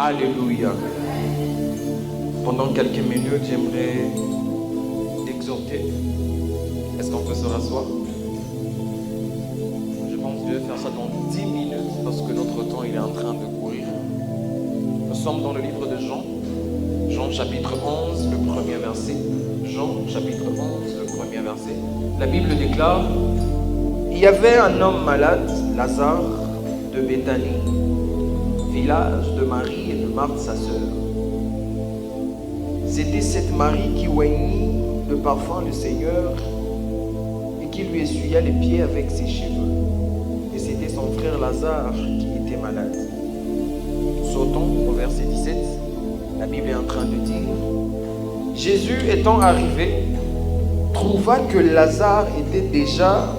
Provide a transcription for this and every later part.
Alléluia. Pendant quelques minutes, j'aimerais t'exhorter. Est-ce qu'on peut se rasseoir? Je pense que je vais faire ça dans 10 minutes parce que notre temps il est en train de courir. Nous sommes dans le livre de Jean. Jean chapitre 11, le premier verset. Jean chapitre 11, le premier verset. La Bible déclare: il y avait un homme malade, Lazare, de Béthanie, village de Marie et de Marthe sa sœur. C'était cette Marie qui oignit le parfum du Seigneur et qui lui essuya les pieds avec ses cheveux. Et c'était son frère Lazare qui était malade. Sautons au verset 17. La Bible est en train de dire: Jésus étant arrivé, trouva que Lazare était déjà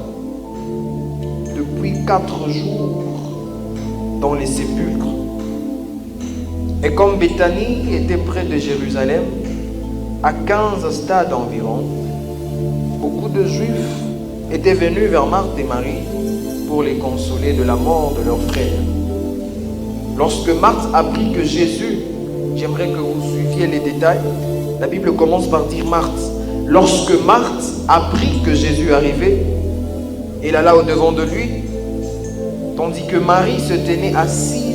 depuis 4 jours dans les sépulcres. Et comme Béthanie était près de Jérusalem, à 15 stades environ, beaucoup de Juifs étaient venus vers Marthe et Marie pour les consoler de la mort de leur frère. Lorsque Marthe apprit que Jésus, j'aimerais que vous suiviez les détails, la Bible commence par dire Marthe. Lorsque Marthe apprit que Jésus arrivait, elle alla au-devant de lui, tandis que Marie se tenait assise.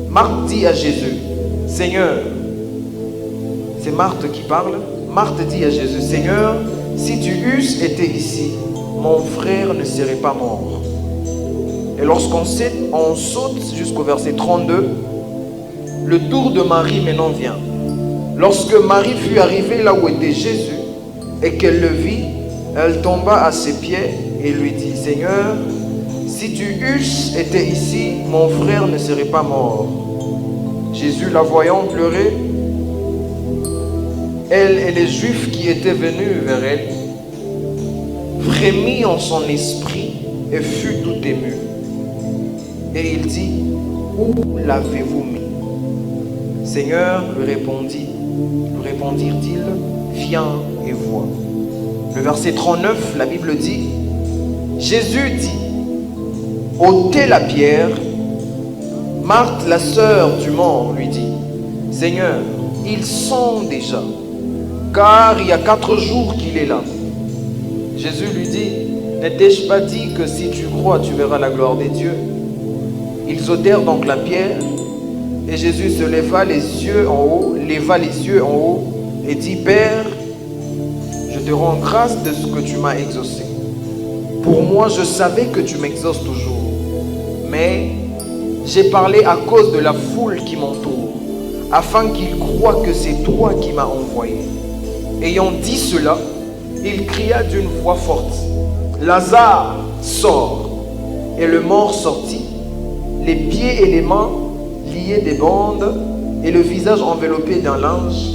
Marthe dit à Jésus: Seigneur, c'est Marthe qui parle. Marthe dit à Jésus: Seigneur, si tu eusses été ici, mon frère ne serait pas mort. Et lorsqu'on saute jusqu'au verset 32, le tour de Marie maintenant vient. Lorsque Marie fut arrivée là où était Jésus et qu'elle le vit, elle tomba à ses pieds et lui dit: Seigneur, si tu eusses été ici, mon frère ne serait pas mort. Jésus, la voyant pleurer, elle et les Juifs qui étaient venus vers elle, frémit en son esprit et fut tout ému. Et il dit: où l'avez-vous mis? Seigneur, lui répondirent-ils, viens et vois. Le verset 39, la Bible dit: Jésus dit: ôtez la pierre. Marthe, la sœur du mort, lui dit: Seigneur, ils sont déjà, car il y a 4 jours qu'il est là. Jésus lui dit: ne t'ai-je pas dit que si tu crois, tu verras la gloire des dieux? Ils ôtèrent donc la pierre, et Jésus se leva les yeux en haut et dit: Père, je te rends grâce de ce que tu m'as exaucé. Pour moi, je savais que tu m'exauces toujours, mais j'ai parlé à cause de la foule qui m'entoure, afin qu'ils croient que c'est toi qui m'as envoyé. Ayant dit cela, il cria d'une voix forte: Lazare, sors! Et le mort sortit, les pieds et les mains liés des bandes et le visage enveloppé d'un linge.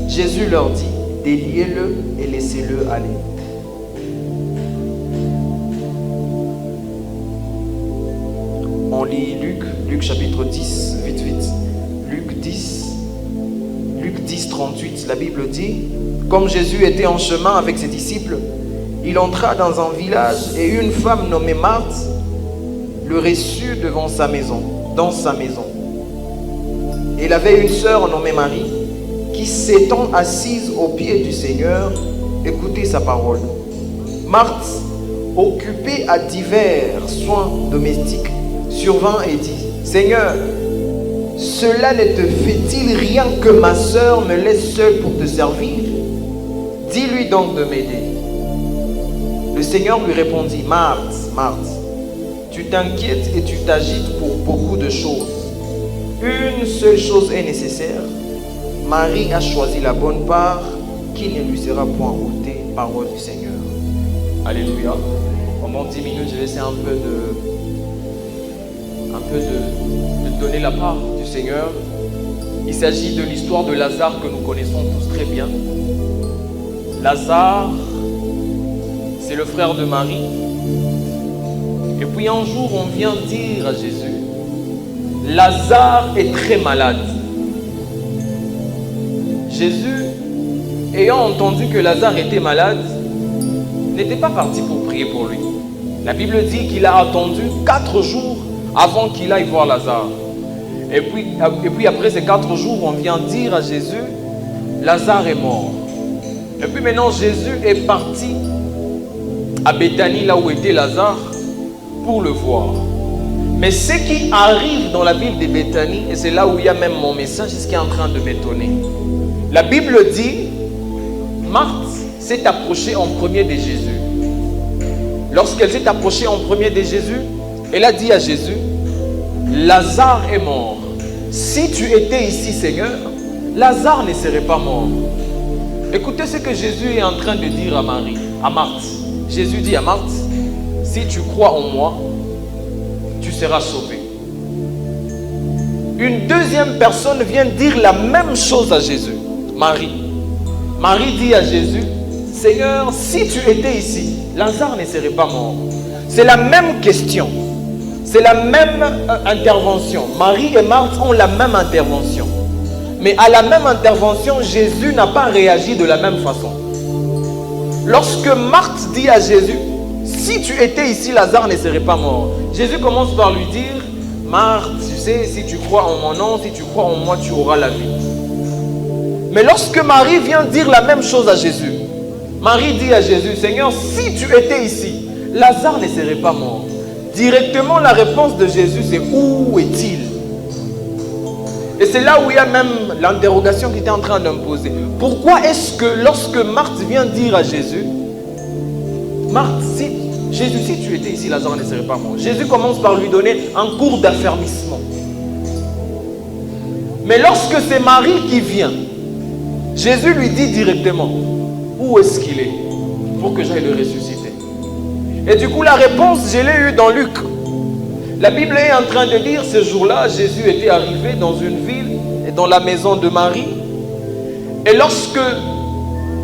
Jésus leur dit: déliez-le et laissez-le aller. On lit Luc chapitre 10, vite. Luc 10, 38, la Bible dit: comme Jésus était en chemin avec ses disciples, il entra dans un village et une femme nommée Marthe le reçut dans sa maison. Il avait une sœur nommée Marie qui, s'étant assise aux pieds du Seigneur, écoutait sa parole. Marthe, occupée à divers soins domestiques, survint et dit: Seigneur, cela ne te fait-il rien que ma sœur me laisse seule pour te servir? Dis-lui donc de m'aider. Le Seigneur lui répondit: Marthe, Marthe, tu t'inquiètes et tu t'agites pour beaucoup de choses. Une seule chose est nécessaire. Marie a choisi la bonne part qui ne lui sera point ôtée. Parole du Seigneur. Alléluia. Pendant 10 minutes, je vais essayer un peu de donner la part du Seigneur. Il s'agit de l'histoire de Lazare que nous connaissons tous très bien. Lazare, c'est le frère de Marie. Et puis un jour, on vient dire à Jésus: Lazare est très malade. Jésus, ayant entendu que Lazare était malade, n'était pas parti pour prier pour lui. La Bible dit qu'il a attendu 4 jours avant qu'il aille voir Lazare. Et puis après ces 4 jours, on vient dire à Jésus, Lazare est mort. Et puis maintenant, Jésus est parti à Béthanie, là où était Lazare, pour le voir. Mais ce qui arrive dans la ville de Béthanie, et c'est là où il y a même mon message, c'est ce qui est en train de m'étonner. La Bible dit, Marthe s'est approchée en premier de Jésus. Lorsqu'elle s'est approchée en premier de Jésus, elle a dit à Jésus, Lazare est mort. Si tu étais ici, Seigneur, Lazare ne serait pas mort. Écoutez ce que Jésus est en train de dire à Marthe. Jésus dit à Marthe, si tu crois en moi, tu seras sauvé. Une deuxième personne vient dire la même chose à Jésus, Marie. Marie dit à Jésus, Seigneur, si tu étais ici, Lazare ne serait pas mort. C'est la même question. C'est la même intervention. Marie et Marthe ont la même intervention. Mais à la même intervention, Jésus n'a pas réagi de la même façon. Lorsque Marthe dit à Jésus, si tu étais ici, Lazare ne serait pas mort. Jésus commence par lui dire, Marthe, tu sais, si tu crois en mon nom, si tu crois en moi, tu auras la vie. Mais lorsque Marie vient dire la même chose à Jésus, Marie dit à Jésus, Seigneur, si tu étais ici, Lazare ne serait pas mort. Directement, la réponse de Jésus, c'est où est-il? Et c'est là où il y a même l'interrogation qui était en train de me poser. Pourquoi est-ce que lorsque Marthe vient dire à Jésus, Marthe, Jésus, si tu étais ici, Lazare ne serait pas mort. Jésus commence par lui donner un cours d'affermissement. Mais lorsque c'est Marie qui vient, Jésus lui dit directement, où est-ce qu'il est? Pour que j'aille le ressusciter. Et du coup, la réponse, je l'ai eue dans Luc. La Bible est en train de dire, ce jour-là, Jésus était arrivé dans une ville, et dans la maison de Marie. Et lorsque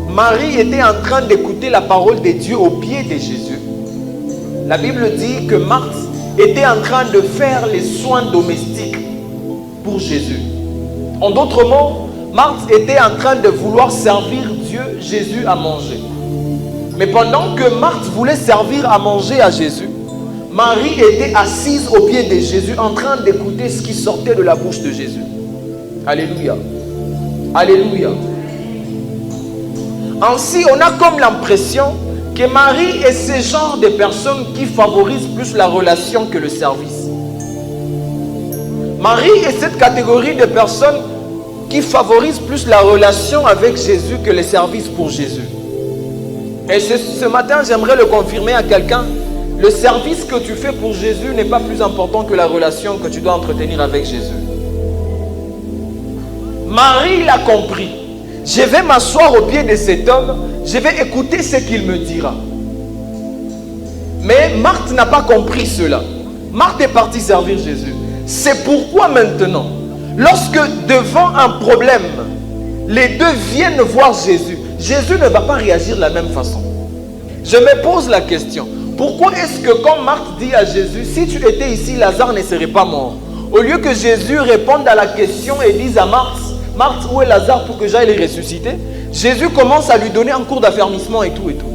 Marie était en train d'écouter la parole de Dieu au pied de Jésus, la Bible dit que Marthe était en train de faire les soins domestiques pour Jésus. En d'autres mots, Marthe était en train de vouloir servir Dieu, Jésus à manger. Mais pendant que Marthe voulait servir à manger à Jésus, Marie était assise au pied de Jésus en train d'écouter ce qui sortait de la bouche de Jésus. Alléluia. Alléluia. Ainsi, on a comme l'impression que Marie est ce genre de personne qui favorise plus la relation que le service. Marie est cette catégorie de personnes qui favorise plus la relation avec Jésus que le service pour Jésus. Et ce matin, j'aimerais le confirmer à quelqu'un. Le service que tu fais pour Jésus n'est pas plus important que la relation que tu dois entretenir avec Jésus. Marie l'a compris. Je vais m'asseoir au pied de cet homme, je vais écouter ce qu'il me dira. Mais Marthe n'a pas compris cela. Marthe est partie servir Jésus. C'est pourquoi maintenant, lorsque devant un problème, les deux viennent voir Jésus, Jésus ne va pas réagir de la même façon. Je me pose la question, pourquoi est-ce que quand Marthe dit à Jésus, si tu étais ici, Lazare ne serait pas mort, au lieu que Jésus réponde à la question et dise à Marthe, Marthe, où est Lazare pour que j'aille le ressusciter? Jésus commence à lui donner un cours d'affermissement et tout et tout.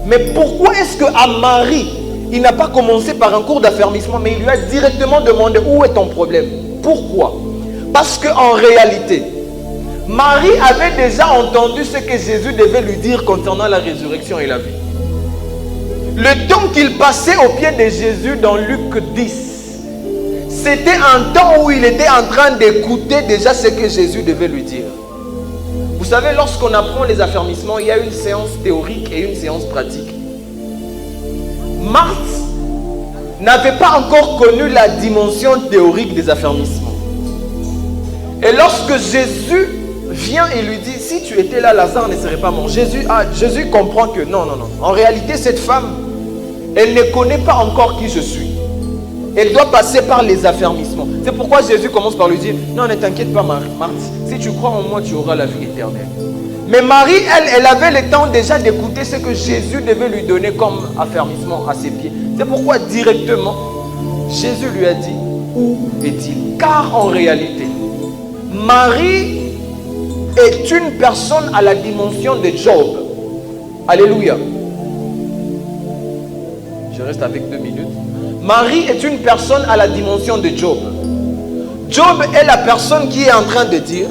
Mais pourquoi est-ce qu'à Marie, il n'a pas commencé par un cours d'affermissement, mais il lui a directement demandé où est ton problème? Pourquoi? Parce qu'en réalité, Marie avait déjà entendu ce que Jésus devait lui dire concernant la résurrection et la vie. Le temps qu'il passait au pied de Jésus dans Luc 10, c'était un temps où il était en train d'écouter déjà ce que Jésus devait lui dire. Vous savez, lorsqu'on apprend les affermissements, il y a une séance théorique et une séance pratique. Marthe n'avait pas encore connu la dimension théorique des affermissements. Et lorsque Jésus vient et lui dit, si tu étais là, Lazare ne serait pas mort. Jésus comprend que non. En réalité, cette femme, elle ne connaît pas encore qui je suis. Elle doit passer par les affermissements. C'est pourquoi Jésus commence par lui dire, non, ne t'inquiète pas, Marthe. Si tu crois en moi, tu auras la vie éternelle. Mais Marie, elle avait le temps déjà d'écouter ce que Jésus devait lui donner comme affermissement à ses pieds. C'est pourquoi directement, Jésus lui a dit, où est-il? Car en réalité, Marie est une personne à la dimension de Job. Alléluia. Je reste avec 2 minutes. Marie est une personne à la dimension de Job. Job est la personne qui est en train de dire,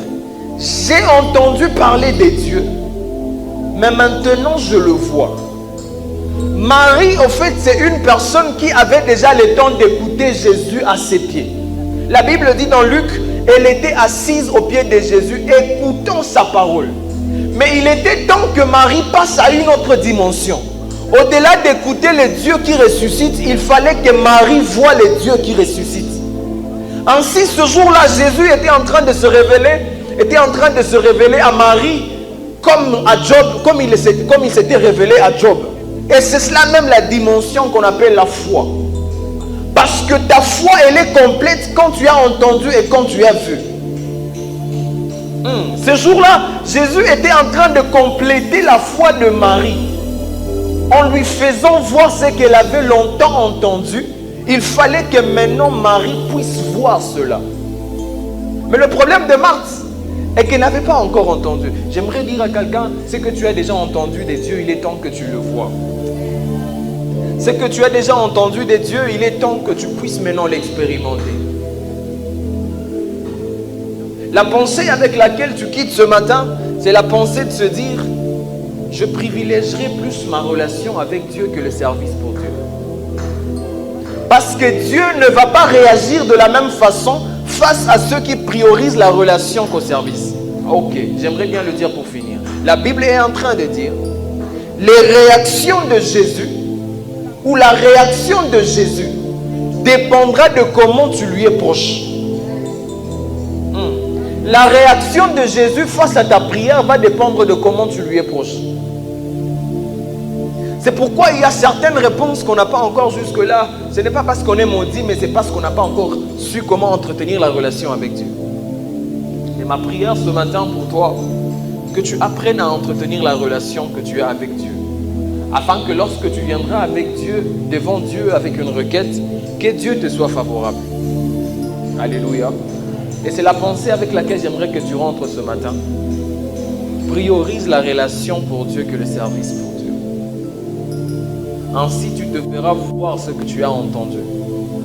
j'ai entendu parler des dieux, mais maintenant je le vois. Marie, au fait, c'est une personne qui avait déjà le temps d'écouter Jésus à ses pieds. La Bible dit dans Luc, elle était assise aux pieds de Jésus, écoutant sa parole. Mais il était temps que Marie passe à une autre dimension. Au-delà d'écouter les dieux qui ressuscitent, il fallait que Marie voie les dieux qui ressuscitent. Ainsi, ce jour-là, Jésus était en train de se révéler à Marie comme à Job, comme il s'était révélé à Job. Et c'est cela même la dimension qu'on appelle la foi. Parce que ta foi, elle est complète quand tu as entendu et quand tu as vu. Ce jour-là, Jésus était en train de compléter la foi de Marie. En lui faisant voir ce qu'elle avait longtemps entendu, il fallait que maintenant Marie puisse voir cela. Mais le problème de Marthe est qu'elle n'avait pas encore entendu. J'aimerais dire à quelqu'un, ce que tu as déjà entendu des dieux, il est temps que tu le vois. Ce que tu as déjà entendu des dieux, il est temps que tu puisses maintenant l'expérimenter. La pensée avec laquelle tu quittes ce matin, c'est la pensée de se dire, je privilégierai plus ma relation avec Dieu que le service pour Dieu. Parce que Dieu ne va pas réagir de la même façon face à ceux qui priorisent la relation qu'au service. Ok, j'aimerais bien le dire pour finir. La Bible est en train de dire, les réactions de Jésus, ou la réaction de Jésus, dépendra de comment tu lui es proche. La réaction de Jésus face à ta prière va dépendre de comment tu lui es proche. C'est pourquoi il y a certaines réponses qu'on n'a pas encore jusque-là. Ce n'est pas parce qu'on est maudit, mais c'est parce qu'on n'a pas encore su comment entretenir la relation avec Dieu. Et ma prière ce matin pour toi, que tu apprennes à entretenir la relation que tu as avec Dieu. Afin que lorsque tu viendras avec Dieu, devant Dieu avec une requête, que Dieu te soit favorable. Alléluia. Et c'est la pensée avec laquelle j'aimerais que tu rentres ce matin. Priorise la relation pour Dieu que le service pour Dieu. Ainsi tu te verras voir ce que tu as entendu.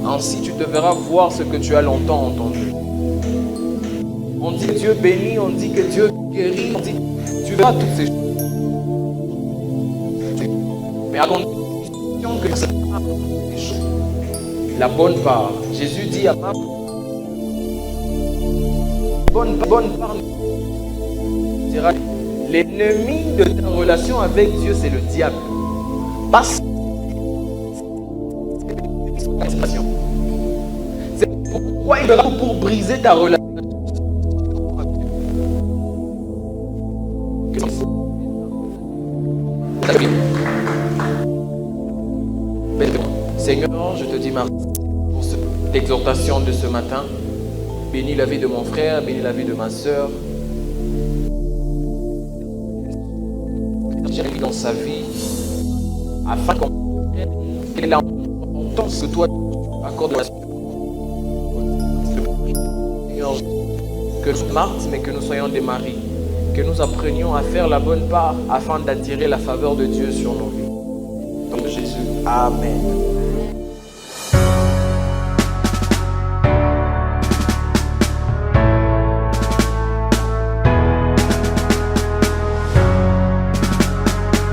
Ainsi tu te verras voir ce que tu as longtemps entendu. On dit que Dieu bénit, on dit que Dieu guérit, on dit tu verras toutes ces choses. Mais à condition que ça la bonne part. Jésus dit à Marc, bonne part, l'ennemi de ta relation avec Dieu, c'est le diable. Parce que c'est pourquoi il fera pour briser ta relation. Seigneur, je te dis merci pour cette exhortation de ce matin. Bénis la vie de mon frère, bénis la vie de ma soeur. J'ai mis dans sa vie afin qu'on comprenne quelle est l'importance que toi accordes à la Seigneur, que nous Marthe, mais que nous soyons des maris, que nous apprenions à faire la bonne part afin d'attirer la faveur de Dieu sur nos vies. Donc Jésus, Amen.